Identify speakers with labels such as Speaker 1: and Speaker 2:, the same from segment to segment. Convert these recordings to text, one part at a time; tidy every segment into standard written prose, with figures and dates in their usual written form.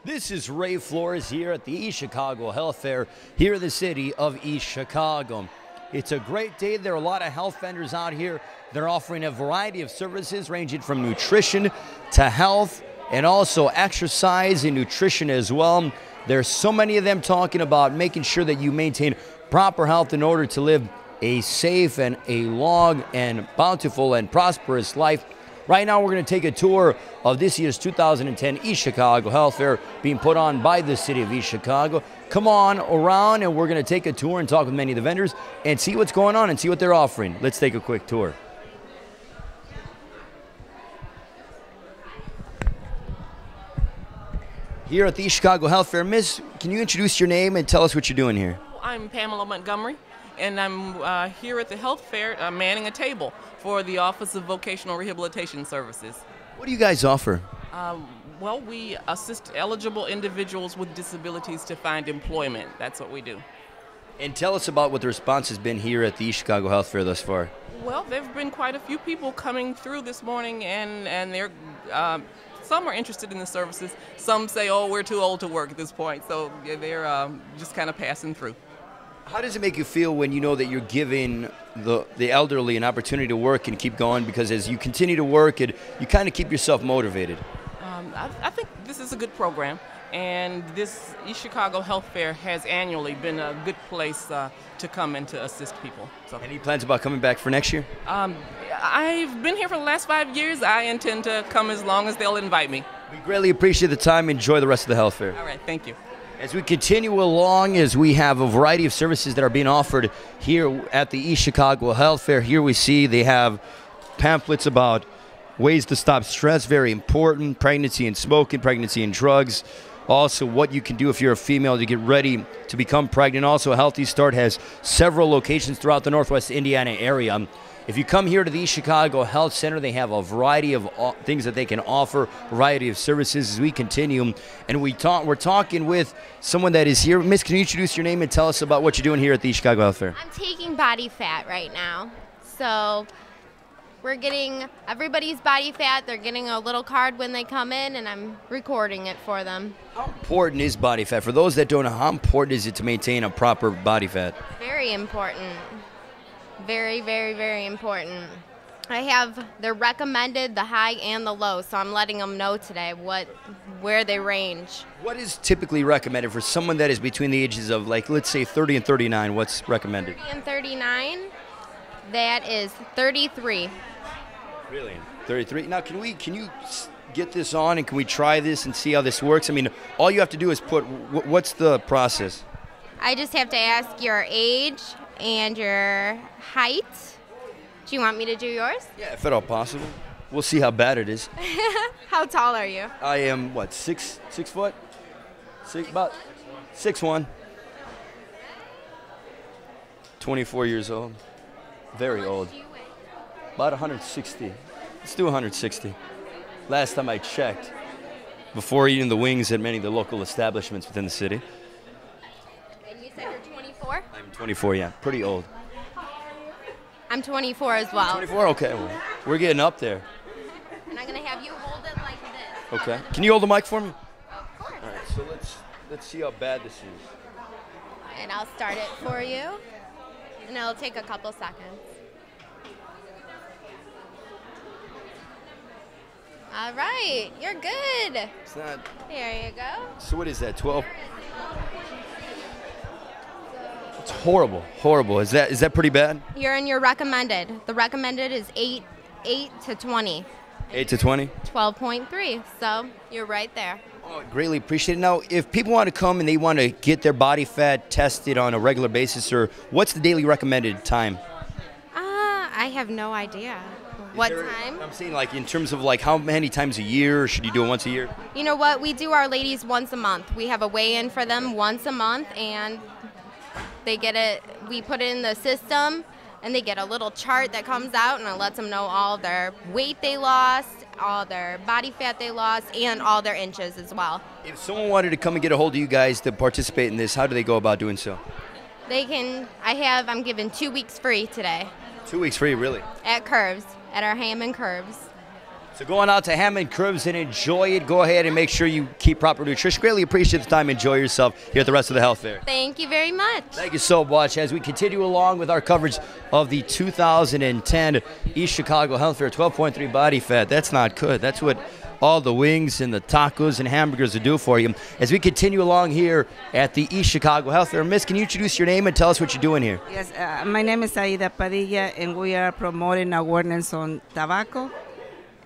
Speaker 1: This is Ray Flores here at the East Chicago Health Fair here in the city of East Chicago. It's a great day. There are a lot of health vendors out here. They're offering a variety of services ranging from nutrition to health and also exercise and nutrition as well. There's so many of them talking about making sure that you maintain proper health in order to live a safe and a long and bountiful and prosperous life. Right now, we're going to take a tour of this year's 2010 East Chicago Health Fair being put on by the city of East Chicago. Come on around, and we're going to take a tour and talk with many of the vendors and see what's going on and see what they're offering. Let's take a quick tour. Here at the East Chicago Health Fair, Miss, can you introduce your name and tell us what you're doing here?
Speaker 2: I'm Pamela Montgomery, and I'm here at the health fair manning a table for the Office of Vocational Rehabilitation Services.
Speaker 1: What do you guys offer?
Speaker 2: Well, we assist eligible individuals with disabilities to find employment. That's what we do.
Speaker 1: And tell us about what the response has been here at the East Chicago Health Fair thus far.
Speaker 2: Well, there have been quite a few people coming through this morning, and they're some are interested in the services. Some say, oh, we're too old to work at this point, so they're just kind of passing through.
Speaker 1: How does it make you feel when you know that you're giving the elderly an opportunity to work and keep going? Because as you continue to work, you kind of keep yourself motivated.
Speaker 2: I think this is a good program, and this East Chicago Health Fair has annually been a good place to come and to assist people. So,
Speaker 1: any plans about coming back for next year?
Speaker 2: I've been here for the last 5 years. I intend to come as long as they'll invite me.
Speaker 1: We greatly appreciate the time. Enjoy the rest of the health fair.
Speaker 2: All right, thank you.
Speaker 1: As we continue along, as we have a variety of services that are being offered here at the East Chicago Health Fair, here we see they have pamphlets about ways to stop stress, very important, pregnancy and smoking, pregnancy and drugs, also what you can do if you're a female to get ready to become pregnant. Also, A Healthy Start has several locations throughout the Northwest Indiana area. If you come here to the East Chicago Health Center, they have a variety of things that they can offer, a variety of services as we continue. And we're talking with someone that is here. Miss, can you introduce your name and tell us about what you're doing here at the East Chicago Health Fair?
Speaker 3: I'm taking body fat right now. So we're getting everybody's body fat. They're getting a little card when they come in, and I'm recording it for them.
Speaker 1: How important is body fat? For those that don't know, how important is it to maintain a proper body fat?
Speaker 3: Very important. Very, very, very important. I have the recommended, the high, and the low, so I'm letting them know today where they range.
Speaker 1: What is typically recommended for someone that is between the ages of, like, let's say 30 and 39? What's recommended?
Speaker 3: 30 and 39, that is 33.
Speaker 1: Really? 33? Now, can you get this on and can we try this and see how this works? I mean, all you have to do is what's the process?
Speaker 3: I just have to ask your age and your height. Do you want me to do yours?
Speaker 1: Yeah, if at all possible. We'll see how bad it is.
Speaker 3: How tall are you?
Speaker 1: I am, what, 6 foot? About 6'1". 24 years old. Very old. About 160. Let's do 160. Last time I checked, before eating the wings at many of the local establishments within the city.
Speaker 3: And you said you're 24?
Speaker 1: I'm 24, yeah. Pretty old.
Speaker 3: I'm 24 as well.
Speaker 1: 24? Okay. Well, we're getting up there.
Speaker 3: And I'm going to have you hold it like this.
Speaker 1: Okay. Can you hold the mic for me?
Speaker 3: Of course.
Speaker 1: All right, so let's see how bad this is.
Speaker 3: And I'll start it for you. And it'll take a couple seconds. All right. You're good.
Speaker 1: It's not...
Speaker 3: There you go.
Speaker 1: So what is that, 12? It's horrible, horrible. Is that pretty bad?
Speaker 3: You're in your recommended. The recommended is 8 to 20.
Speaker 1: 8 to 20?
Speaker 3: 12.3. So you're right there.
Speaker 1: Oh, greatly appreciate it. Now, if people want to come and they want to get their body fat tested on a regular basis, or what's the daily recommended time?
Speaker 3: I have no idea. What time?
Speaker 1: I'm saying, like, in terms of, like, how many times a year, or should you do it once a year?
Speaker 3: You know what? We do our ladies once a month. We have a weigh-in for them once a month, and they get it. We put it in the system, and they get a little chart that comes out, and it lets them know all their weight they lost, all their body fat they lost, and all their inches as well.
Speaker 1: If someone wanted to come and get a hold of you guys to participate in this, how do they go about doing so?
Speaker 3: They can. I'm giving 2 weeks free today.
Speaker 1: 2 weeks free, really?
Speaker 3: At Curves, at our Hammond Curves.
Speaker 1: So going out to Hammond Cribs and enjoy it. Go ahead and make sure you keep proper nutrition. Greatly appreciate the time. Enjoy yourself here at the rest of the health fair.
Speaker 3: Thank you very much.
Speaker 1: Thank you so much. As we continue along with our coverage of the 2010 East Chicago Health Fair, 12.3 body fat. That's not good. That's what all the wings and the tacos and hamburgers will do for you. As we continue along here at the East Chicago Health Fair, Miss, can you introduce your name and tell us what you're doing here?
Speaker 4: Yes, my name is Aida Padilla, and we are promoting awareness on tobacco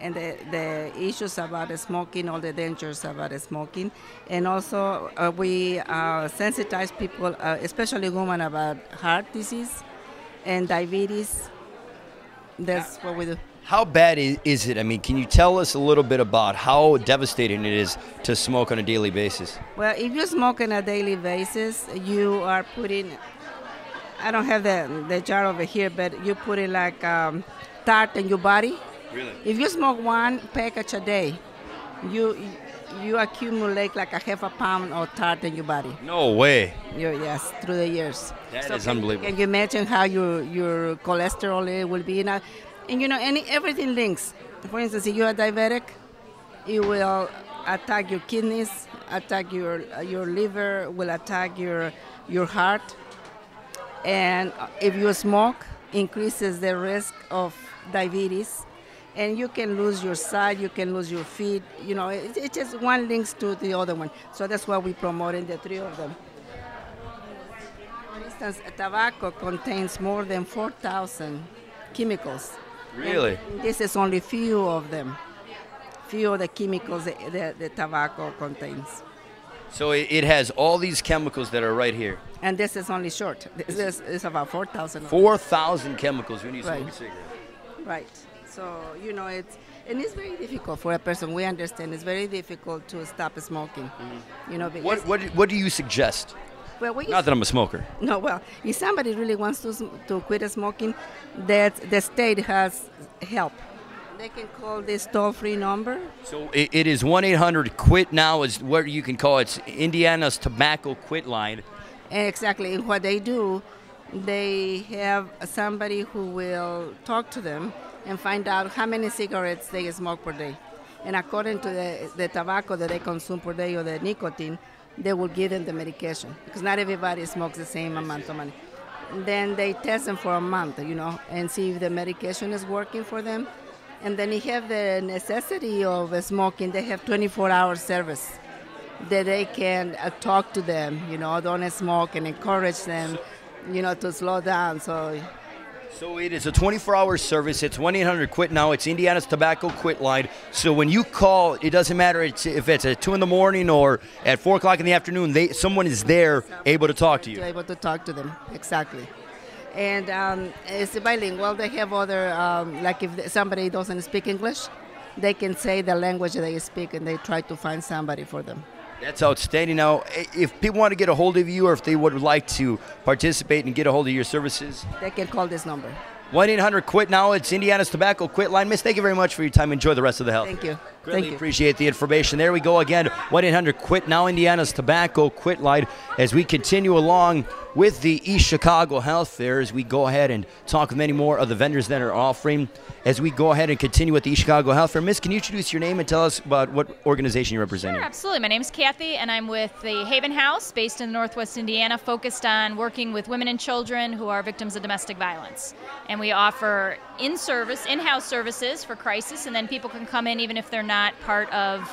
Speaker 4: and the issues about smoking, all the dangers about smoking. And also we sensitize people, especially women, about heart disease and diabetes. That's what we do.
Speaker 1: How bad is it? I mean, can you tell us a little bit about how devastating it is to smoke on a daily basis?
Speaker 4: Well, if you smoke on a daily basis, you are putting, I don't have the jar over here, but you put it like tart in your body.
Speaker 1: Really?
Speaker 4: If you smoke one package a day, you accumulate like a half a pound of tart in your body.
Speaker 1: No way.
Speaker 4: Yes, through the years.
Speaker 1: That is unbelievable.
Speaker 4: Can you imagine how your cholesterol will be? And you know, everything links. For instance, if you are diabetic, it will attack your kidneys, attack your liver, will attack your heart. And if you smoke, increases the risk of diabetes. And you can lose your sight, you can lose your feet. You know, it's just one links to the other one. So that's why we promoting the three of them. For instance, tobacco contains more than 4,000 chemicals.
Speaker 1: Really?
Speaker 4: And this is only few of them. Few of the chemicals that the tobacco contains.
Speaker 1: So it has all these chemicals that are right here.
Speaker 4: And this is only short. This is about 4,000.
Speaker 1: 4,000 chemicals when you smoke
Speaker 4: Right.
Speaker 1: a cigarette.
Speaker 4: Right. So, you know, it's very difficult for a person. We understand it's very difficult to stop smoking. You know, because
Speaker 1: What do you suggest?
Speaker 4: well,
Speaker 1: Not that I'm a smoker.
Speaker 4: no, well, if somebody really wants to quit smoking, that the state has help. They can call this toll-free number.
Speaker 1: So it is 1-800-QUIT-NOW is where you can call it. It's Indiana's tobacco quit line.
Speaker 4: And exactly. And what they do, they have somebody who will talk to them and find out how many cigarettes they smoke per day. And according to the tobacco that they consume per day or the nicotine, they will give them the medication because not everybody smokes the same amount of money. Then they test them for a month, you know, and see if the medication is working for them. And then if you have the necessity of smoking, they have 24-hour service that they can talk to them, you know, don't smoke and encourage them, you know, to slow down.
Speaker 1: So it is a 24-hour service. It's 1-800-QUIT-NOW. It's Indiana's tobacco quit line. So when you call, it doesn't matter if it's at 2 in the morning or at 4 o'clock in the afternoon. Someone is there able to talk to you.
Speaker 4: You're able to talk to them, exactly. And it's bilingual. They have other, like if somebody doesn't speak English, they can say the language they speak and they try to find somebody for them.
Speaker 1: That's outstanding. Now, if people want to get a hold of you or if they would like to participate and get a hold of your services,
Speaker 4: They can call this number.
Speaker 1: 1-800-QUIT-NOW. It's Indiana's tobacco quit line. Miss, thank you very much for your time. Enjoy the rest of the health.
Speaker 4: Thank you.
Speaker 1: Greatly
Speaker 4: Thank you.
Speaker 1: appreciate the information. There we go again. 1-800-QUIT-NOW. Indiana's tobacco quit line. As we continue along with the East Chicago Health Fair, as we go ahead and talk with many more of the vendors that are offering, as we go ahead and continue with the East Chicago Health Fair. Miss, can you introduce your name and tell us about what organization you're representing?
Speaker 5: Sure, absolutely. My name is Kathy, and I'm with the Haven House, based in Northwest Indiana, focused on working with women and children who are victims of domestic violence. And we offer in-house services for crisis, and then people can come in even if they're not part of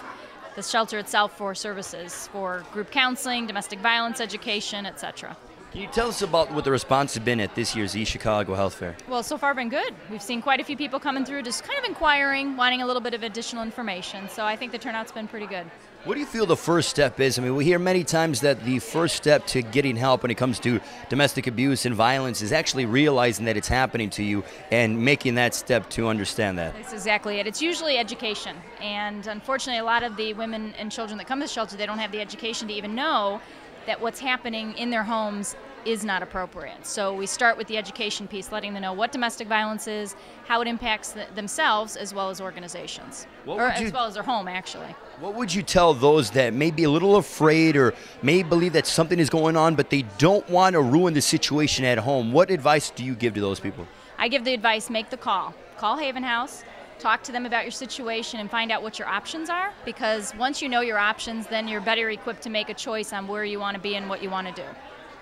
Speaker 5: the shelter itself for services for group counseling, domestic violence education, etc.
Speaker 1: Can you tell us about what the response has been at this year's East Chicago Health Fair?
Speaker 5: Well, so far been good. We've seen quite a few people coming through just kind of inquiring, wanting a little bit of additional information. So I think the turnout's been pretty good.
Speaker 1: What do you feel the first step is? I mean, we hear many times that the first step to getting help when it comes to domestic abuse and violence is actually realizing that it's happening to you and making that step to understand that.
Speaker 5: That's exactly it. It's usually education. And unfortunately, a lot of the women and children that come to the shelter, they don't have the education to even know that what's happening in their homes is not appropriate. So we start with the education piece, letting them know what domestic violence is, how it impacts themselves as well as organizations, as well as their home, actually.
Speaker 1: What would you tell those that may be a little afraid or may believe that something is going on, but they don't want to ruin the situation at home? What advice do you give to those people?
Speaker 5: I give the advice, make the call. Call Haven House. talk to them about your situation and find out what your options are, because once you know your options, then you're better equipped to make a choice on where you want to be and what you want to do.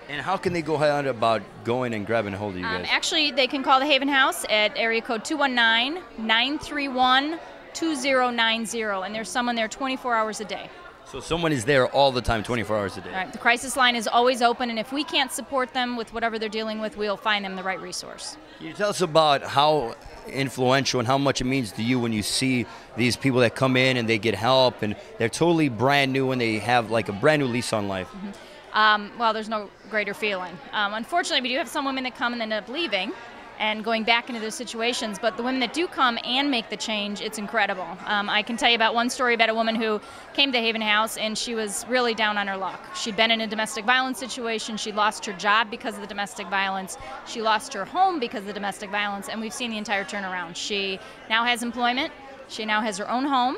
Speaker 1: And how can they go ahead about going and grabbing a hold of you guys?
Speaker 5: Actually, they can call the Haven House at area code 219-931-2090, and there's someone there 24 hours a day.
Speaker 1: So someone is there all the time, 24 hours a day.
Speaker 5: All right, the crisis line is always open, and if we can't support them with whatever they're dealing with, we'll find them the right resource.
Speaker 1: Can you tell us about how influential and how much it means to you when you see these people that come in and they get help and they're totally brand new and they have like a brand new lease on life?
Speaker 5: Well, there's no greater feeling. Unfortunately, we do have some women that come and end up leaving and going back into those situations, but the women that do come and make the change, it's incredible. I can tell you about one story about a woman who came to Haven House and she was really down on her luck. She'd been in a domestic violence situation, she lost her job because of the domestic violence, she lost her home because of the domestic violence, and we've seen the entire turnaround. She now has employment, she now has her own home,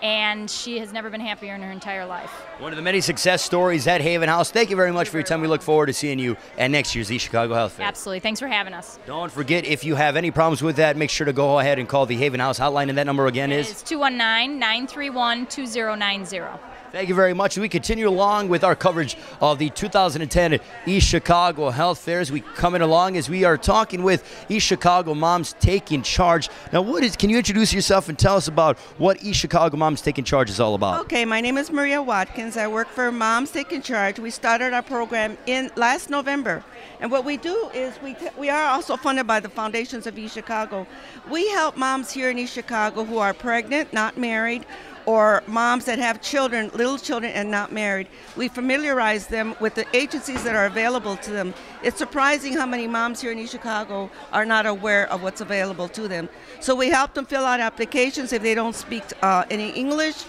Speaker 5: and she has never been happier in her entire life.
Speaker 1: One of the many success stories at Haven House. Thank you very much for your time. We look forward to seeing you at next year's East Chicago Health Fair.
Speaker 5: Absolutely. Thanks for having us.
Speaker 1: Don't forget, if you have any problems with that, make sure to go ahead and call the Haven House hotline, and that number again is?
Speaker 5: It's 219-931-2090.
Speaker 1: Thank you very much. We continue along with our coverage of the 2010 East Chicago Health Fairs. We coming along as we are talking with East Chicago Moms Taking Charge. Now, can you introduce yourself and tell us about what East Chicago Moms Taking Charge is all about?
Speaker 6: Okay, my name is Maria Watkins. I work for Moms Taking Charge. We started our program in last November. And what we do is we are also funded by the Foundations of East Chicago. We help moms here in East Chicago who are pregnant, not married, or moms that have children, little children, and not married. We familiarize them with the agencies that are available to them. It's surprising how many moms here in East Chicago are not aware of what's available to them. So we help them fill out applications if they don't speak any English.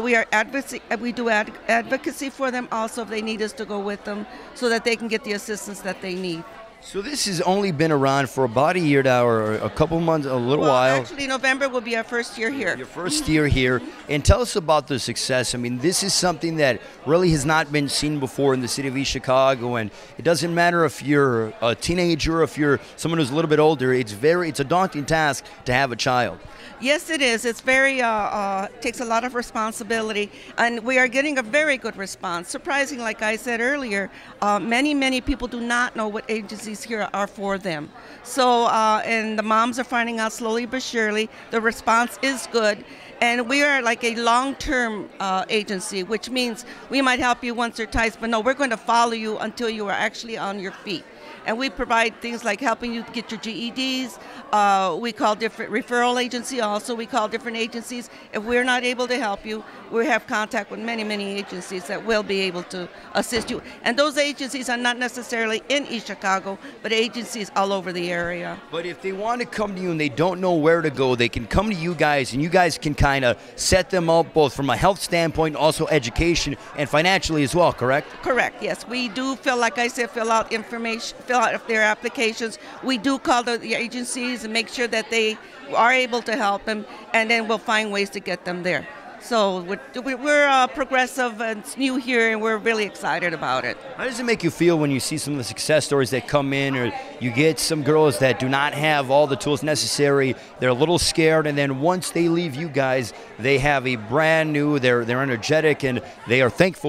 Speaker 6: We do advocacy for them also if they need us to go with them so that they can get the assistance that they need.
Speaker 1: So this has only been around for about a year now, or a couple months, a little while.
Speaker 6: Actually, November will be our first year here.
Speaker 1: Your first year here. And tell us about the success. I mean, this is something that really has not been seen before in the city of East Chicago. And it doesn't matter if you're a teenager or if you're someone who's a little bit older. It's a daunting task to have a child.
Speaker 6: Yes, it is. It's very takes a lot of responsibility, and we are getting a very good response. Surprising, like I said earlier, many people do not know what agencies here are for them. So, and the moms are finding out slowly but surely. The response is good, and we are like a long-term agency, which means we might help you once or twice, but no, we're going to follow you until you are actually on your feet. And we provide things like helping you get your GEDs. We call different referral agency also. We call different agencies. If we're not able to help you, we have contact with many agencies that will be able to assist you. And those agencies are not necessarily in East Chicago, but agencies all over the area.
Speaker 1: But if they want to come to you and they don't know where to go, they can come to you guys, and you guys can kind of set them up both from a health standpoint, also education, and financially as well, correct?
Speaker 6: Correct, yes. We do fill out information, fill out their applications. We do call the agencies and make sure that they are able to help them, and then we'll find ways to get them there. So we're progressive, and it's new here, and we're really excited about it.
Speaker 1: How does it make you feel when you see some of the success stories that come in, or you get some girls that do not have all the tools necessary, they're a little scared, and then once they leave you guys, they have a brand new, they're energetic, and they are thankful